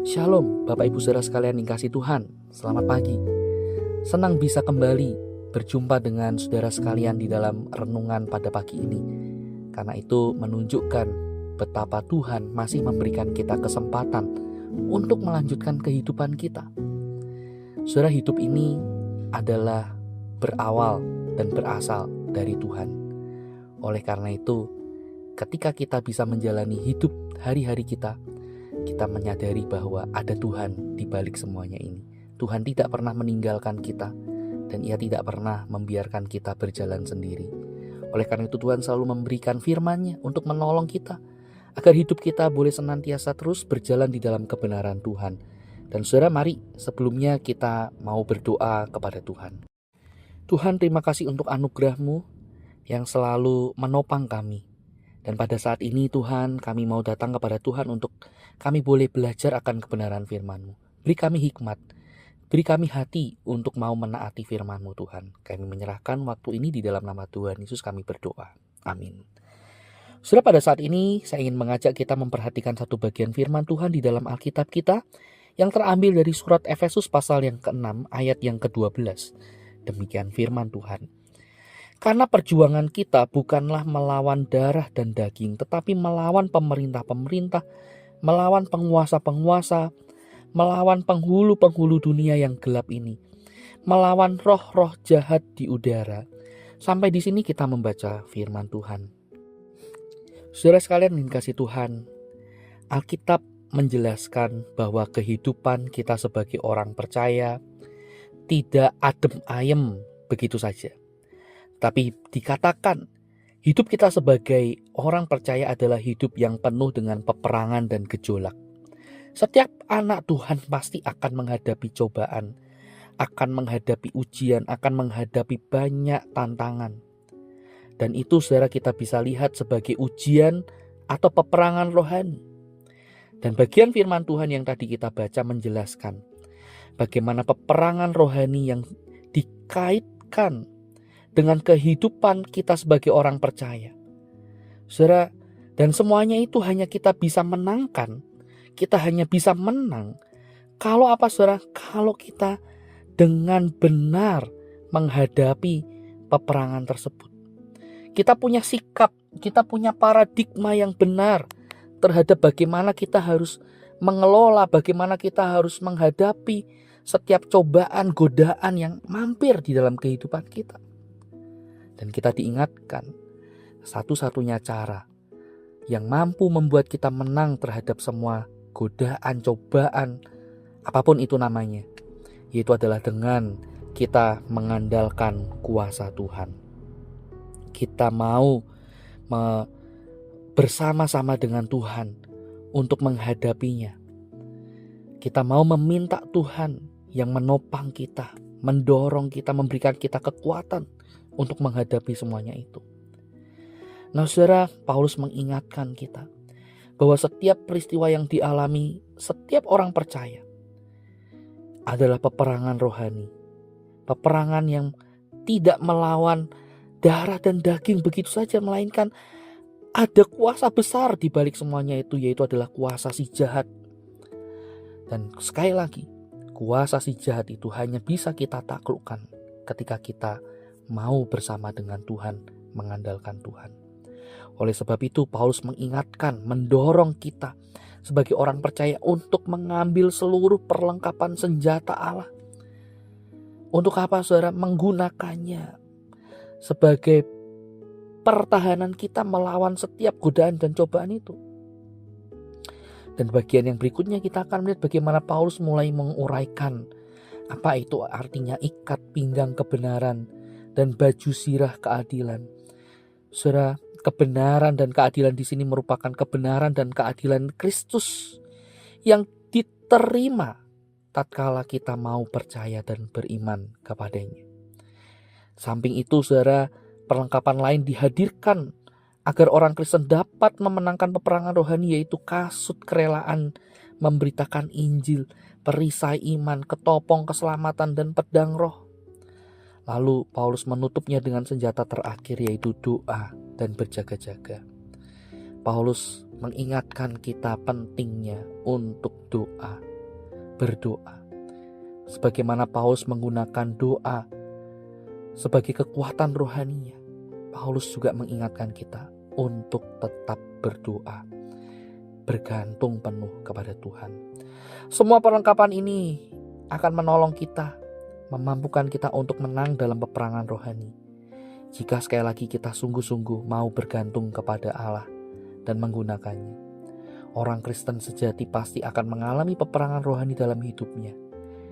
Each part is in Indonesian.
Shalom Bapak Ibu Saudara sekalian yang kasih Tuhan. Selamat pagi. Senang bisa kembali berjumpa dengan saudara sekalian di dalam renungan pada pagi ini. Karena itu menunjukkan betapa Tuhan masih memberikan kita kesempatan untuk melanjutkan kehidupan kita. Saudara, hidup ini adalah berawal dan berasal dari Tuhan. Oleh karena itu, ketika kita bisa menjalani hidup hari-hari kita menyadari bahwa ada Tuhan di balik semuanya ini. Tuhan tidak pernah meninggalkan kita dan Ia tidak pernah membiarkan kita berjalan sendiri. Oleh karena itu Tuhan selalu memberikan firman-Nya untuk menolong kita agar hidup kita boleh senantiasa terus berjalan di dalam kebenaran Tuhan. Dan saudara, mari sebelumnya kita mau berdoa kepada Tuhan. Tuhan, terima kasih untuk anugerah-Mu yang selalu menopang kami. Dan pada saat ini Tuhan, kami mau datang kepada Tuhan untuk kami boleh belajar akan kebenaran firman-Mu. Beri kami hikmat, beri kami hati untuk mau menaati firman-Mu Tuhan. Kami menyerahkan waktu ini di dalam nama Tuhan Yesus kami berdoa. Amin. Sudah pada saat ini saya ingin mengajak kita memperhatikan satu bagian firman Tuhan di dalam Alkitab kita yang terambil dari surat Efesus pasal yang ke-6 ayat yang ke-12. Demikian firman Tuhan. Karena perjuangan kita bukanlah melawan darah dan daging, tetapi melawan pemerintah-pemerintah, melawan penguasa-penguasa, melawan penghulu-penghulu dunia yang gelap ini, melawan roh-roh jahat di udara. Sampai di sini kita membaca firman Tuhan. Saudara sekalian yang dikasihi Tuhan, Alkitab menjelaskan bahwa kehidupan kita sebagai orang percaya tidak adem ayem begitu saja. Tapi dikatakan hidup kita sebagai orang percaya adalah hidup yang penuh dengan peperangan dan gejolak. Setiap anak Tuhan pasti akan menghadapi cobaan, akan menghadapi ujian, akan menghadapi banyak tantangan. Dan itu saudara kita bisa lihat sebagai ujian atau peperangan rohani. Dan bagian firman Tuhan yang tadi kita baca menjelaskan bagaimana peperangan rohani yang dikaitkan dengan kehidupan kita sebagai orang percaya. Saudara, dan semuanya itu hanya kita bisa menangkan. Kita hanya bisa menang. Kalau apa saudara? Kalau kita dengan benar menghadapi peperangan tersebut. Kita punya sikap, kita punya paradigma yang benar terhadap bagaimana kita harus mengelola, bagaimana kita harus menghadapi setiap cobaan, godaan yang mampir di dalam kehidupan kita. Dan kita diingatkan satu-satunya cara yang mampu membuat kita menang terhadap semua godaan, cobaan, apapun itu namanya, yaitu adalah dengan kita mengandalkan kuasa Tuhan. Kita mau bersama-sama dengan Tuhan untuk menghadapinya. Kita mau meminta Tuhan yang menopang kita, mendorong kita, memberikan kita kekuatan untuk menghadapi semuanya itu. Nah saudara, Paulus mengingatkan kita bahwa setiap peristiwa yang dialami setiap orang percaya adalah peperangan rohani. Peperangan yang tidak melawan darah dan daging begitu saja, melainkan ada kuasa besar di balik semuanya itu, yaitu adalah kuasa si jahat. Dan sekali lagi, kuasa si jahat itu hanya bisa kita taklukkan ketika kita mau bersama dengan Tuhan, mengandalkan Tuhan. Oleh sebab itu Paulus mengingatkan, mendorong kita sebagai orang percaya untuk mengambil seluruh perlengkapan senjata Allah. Untuk apa saudara? Menggunakannya sebagai pertahanan kita melawan setiap godaan dan cobaan itu. Dan bagian yang berikutnya kita akan melihat bagaimana Paulus mulai menguraikan apa itu artinya ikat pinggang kebenaran dan baju sirah keadilan. Saudara, kebenaran dan keadilan di sini merupakan kebenaran dan keadilan Kristus yang diterima tatkala kita mau percaya dan beriman kepadanya. Samping itu, saudara, perlengkapan lain dihadirkan agar orang Kristen dapat memenangkan peperangan rohani, yaitu kasut kerelaan memberitakan Injil, perisai iman, ketopong keselamatan, dan pedang roh. Lalu Paulus menutupnya dengan senjata terakhir, yaitu doa dan berjaga-jaga. Paulus mengingatkan kita pentingnya untuk doa. berdoa. Sebagaimana Paulus menggunakan doa sebagai kekuatan rohaninya, Paulus juga mengingatkan kita untuk tetap berdoa, bergantung penuh kepada Tuhan. Semua perlengkapan ini akan menolong kita, memampukan kita untuk menang dalam peperangan rohani. Jika sekali lagi kita sungguh-sungguh mau bergantung kepada Allah dan menggunakannya. Orang Kristen sejati pasti akan mengalami peperangan rohani dalam hidupnya.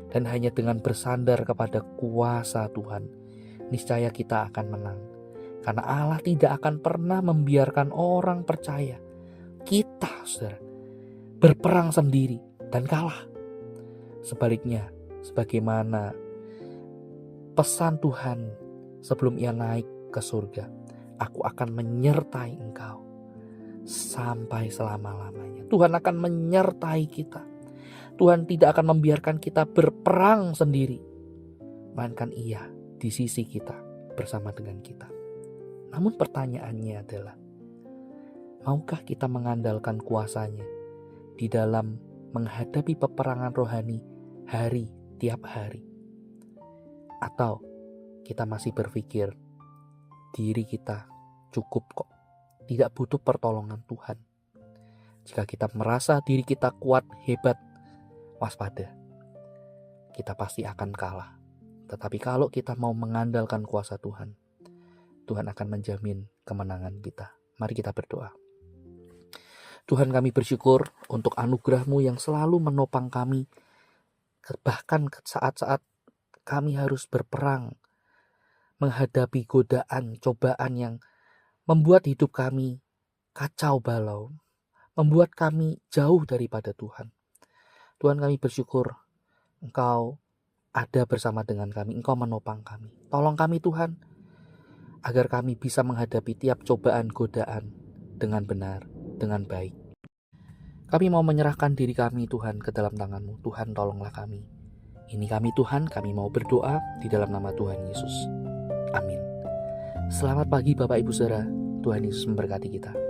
Dan hanya dengan bersandar kepada kuasa Tuhan, niscaya kita akan menang. Karena Allah tidak akan pernah membiarkan orang percaya kita, saudara, berperang sendiri dan kalah. Sebaliknya, sebagaimana pesan Tuhan sebelum ia naik ke surga, aku akan menyertai engkau sampai selama-lamanya. Tuhan akan menyertai kita. Tuhan tidak akan membiarkan kita berperang sendiri, melainkan Ia di sisi kita, bersama dengan kita. Namun pertanyaannya adalah, maukah kita mengandalkan kuasa-Nya di dalam menghadapi peperangan rohani hari tiap hari? Atau kita masih berpikir diri kita cukup kok, tidak butuh pertolongan Tuhan? Jika kita merasa diri kita kuat, hebat, waspada, kita pasti akan kalah. Tetapi kalau kita mau mengandalkan kuasa Tuhan, Tuhan akan menjamin kemenangan kita. Mari kita berdoa. Tuhan, kami bersyukur untuk anugerah-Mu yang selalu menopang kami, bahkan saat-saat kami harus berperang, menghadapi godaan, cobaan yang membuat hidup kami kacau balau, membuat kami jauh daripada Tuhan. Tuhan, kami bersyukur Engkau ada bersama dengan kami, Engkau menopang kami. Tolong kami Tuhan, agar kami bisa menghadapi tiap cobaan godaan dengan benar, dengan baik. Kami mau menyerahkan diri kami Tuhan ke dalam tangan-Mu. Tuhan, tolonglah kami. Ini kami Tuhan, kami mau berdoa di dalam nama Tuhan Yesus. Amin. Selamat pagi Bapak Ibu Saudara, Tuhan Yesus memberkati kita.